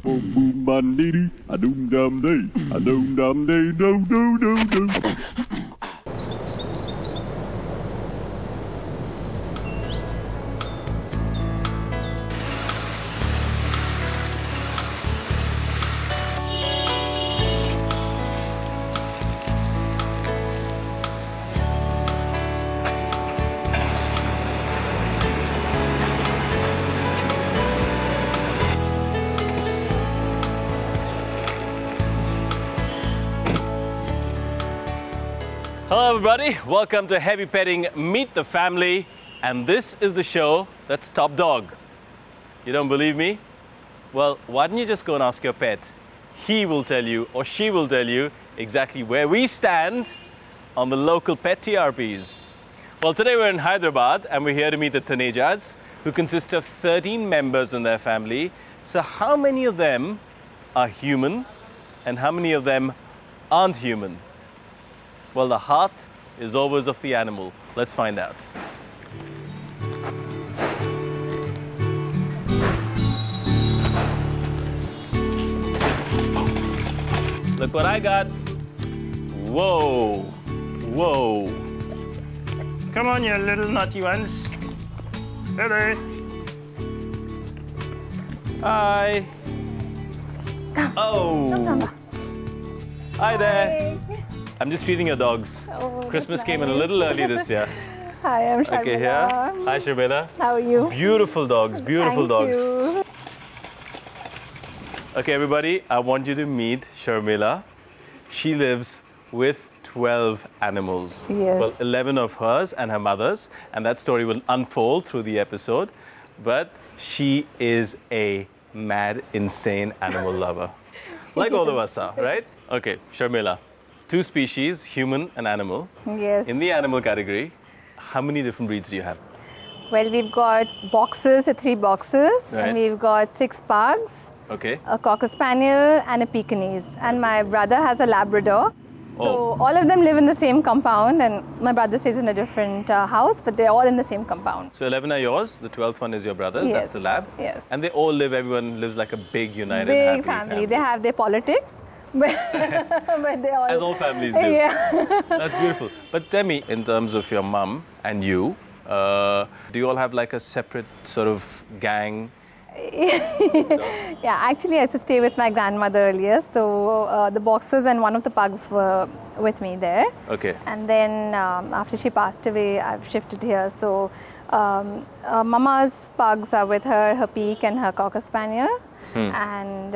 Boom boom bandidi, a doom dum day, a doom dum day, do do do do. Hello everybody, welcome to Heavy Petting Meet the Family, and this is the show that's Top Dog. You don't believe me? Well, why don't you just go and ask your pet? He will tell you, or she will tell you, exactly where we stand on the local pet TRPs. Well, today we're in Hyderabad and we're here to meet the Tanejas, who consist of 13 members in their family. So how many of them are human and how many of them aren't human? Well, the heart is always of the animal. Let's find out. Look what I got. Whoa, whoa. Come on, you little naughty ones. Hello. Hi. Oh. Hi there. I'm just feeding your dogs. Oh, Christmas came in a little early this year. Hi, I'm Sharmila. Okay, here. Hi, Sharmila. How are you? Beautiful dogs, beautiful dogs. You. Okay, everybody, I want you to meet Sharmila. She lives with 12 animals. Yes. Well, 11 of hers and her mother's, and that story will unfold through the episode. But she is a mad, insane animal lover. Like all of us are, right? Okay, Sharmila. Two species, human and animal. Yes. In the animal category, how many different breeds do you have? Well, we've got boxers, 3 boxers, Right. and we've got 6 pugs, Okay. a Cocker Spaniel, and a Pekingese. And my brother has a Labrador. So all of them live in the same compound, and my brother stays in a different house, but they're all in the same compound. So 11 are yours, the 12th one is your brother's, Yes. that's the lab. Yes. And they all live, everyone lives like a big, united, Big happy family. They have their politics, but, but they all... As all families do. Yeah. That's beautiful. But tell me, in terms of your mum and you, do you all have like a separate sort of gang? Yeah, actually I used to stay with my grandmother earlier, so the boxers and one of the pugs were with me there. Okay. And then after she passed away, I've shifted here. So Mama's pugs are with her, her Peak and her Cocker Spaniel. And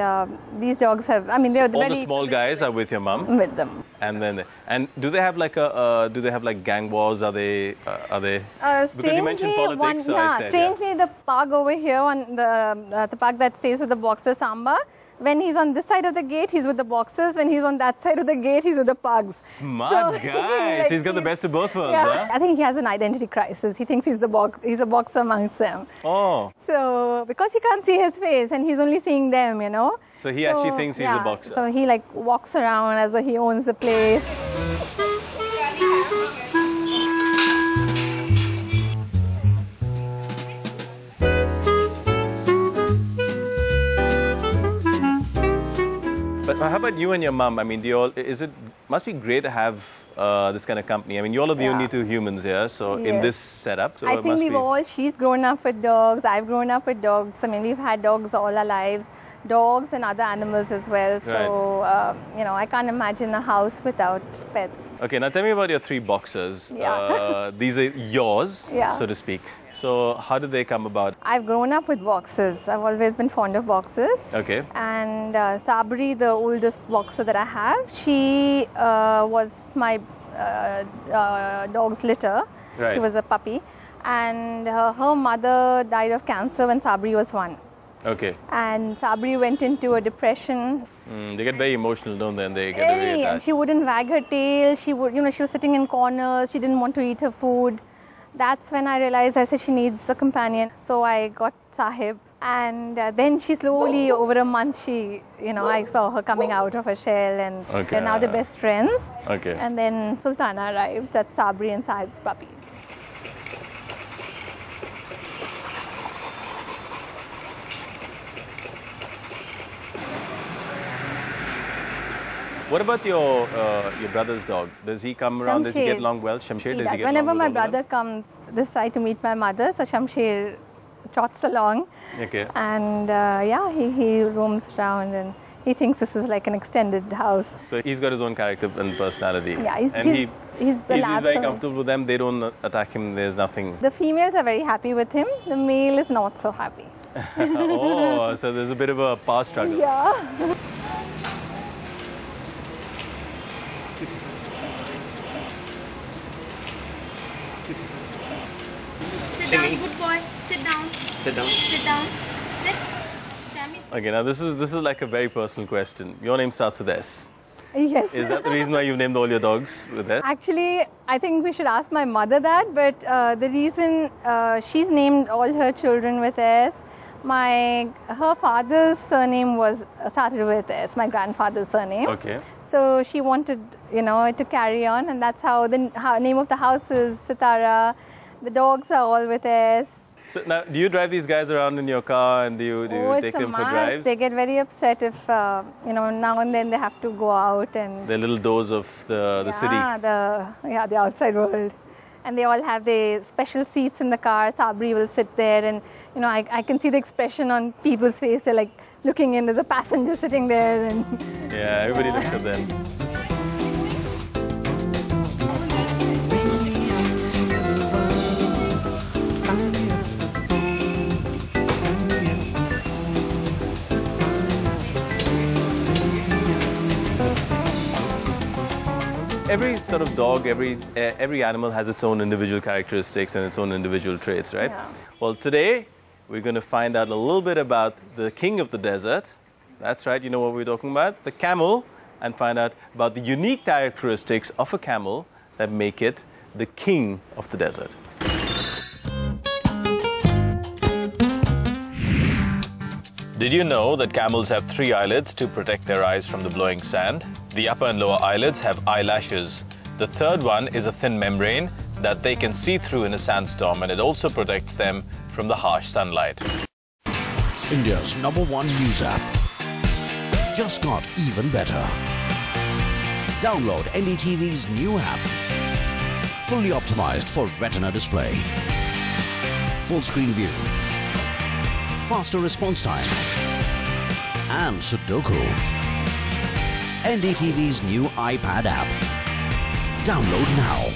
these dogs have, I mean, they're All very... the small guys are with your mum? With them. And then, and do they have like do they have like gang wars? Are they? Because you mentioned politics, so I said. Strangely, the pug over here, on the pug that stays with the boxer Samba, when he's on this side of the gate, he's with the boxers. When he's on that side of the gate, he's with the pugs. Smart guy. Like, so he's got the best of both worlds, yeah. huh? I think he has an identity crisis. He thinks he's a boxer amongst them. Oh. So because he can't see his face and he's only seeing them, you know. So he actually thinks he's a boxer. So he like walks around as though he owns the place. But how about you and your mum? I mean, do you all, must be great to have this kind of company. I mean, you all are the only 2 humans here, so in this setup, so I it think must be... she's grown up with dogs, I've grown up with dogs. I mean, we've had dogs all our lives, dogs and other animals as well. So, you know, I can't imagine a house without pets. Okay, now tell me about your 3 boxers. Yeah. These are yours, Yeah. so to speak. So how did they come about? I've grown up with boxers. I've always been fond of boxers. Okay. And Sabri, the oldest boxer that I have, she was my dog's litter. Right. She was a puppy. And her mother died of cancer when Sabri was 1. Okay. And Sabri went into a depression. They get very emotional, don't they? And they get very And attached. she wouldn't wag her tail. She would, you know, she was sitting in corners. She didn't want to eat her food. That's when I realized, I said, she needs a companion. So I got Sahib. And then she slowly, over a month, she, you know, I saw her coming out of her shell, and they're now the best friends. Okay. And then Sultana arrived. That's Sabri and Sahib's puppy. What about your brother's dog? Does he come around? Does he get Shamsher. along well? Shamsher, does he get Whenever along my with all of brother comes this side to meet my mother, so Shamsher trots along. them? Okay. And yeah, he roams around and he thinks this is like an extended house. So he's got his own character and personality. Yeah, he's the lab, very so- comfortable with them. They don't attack him. There's nothing. The females are very happy with him. The male is not so happy. Oh, so there's a bit of a power struggle. Yeah. Sit down, good boy. Sit down. Sit down. Sit down. Sit. Shami, sit. Okay, now this is like a very personal question. Your name starts with S. Yes. Is that the reason why you've named all your dogs with S? Actually, I think we should ask my mother that, but the reason she's named all her children with S, her father's surname was started with S, my grandfather's surname. Okay. So she wanted, it to carry on, and that's how the name of the house is Sitara. The dogs are all with S. So now, do you drive these guys around in your car and do you It's take a them for must. drives? They get very upset if, now and then they have to go out and... The little doors of the city. The outside world. And they all have their special seats in the car. Sabri will sit there and, I can see the expression on people's face. They're like looking in, there's a passenger sitting there. And Yeah, everybody looks at them. Every sort of dog, every animal has its own individual characteristics and its own individual traits, right? Yeah. Well, today we're going to find out a little bit about the king of the desert. That's right, you know what we're talking about, the camel, and find out about the unique characteristics of a camel that make it the king of the desert. Did you know that camels have 3 eyelids to protect their eyes from the blowing sand? The upper and lower eyelids have eyelashes. The third one is a thin membrane that they can see through in a sandstorm, and it also protects them from the harsh sunlight. India's #1 news app. Just got even better. Download NDTV's new app. Fully optimized for retina display. Full screen view. Faster response time. And Sudoku. NDTV's new iPad app. Download now.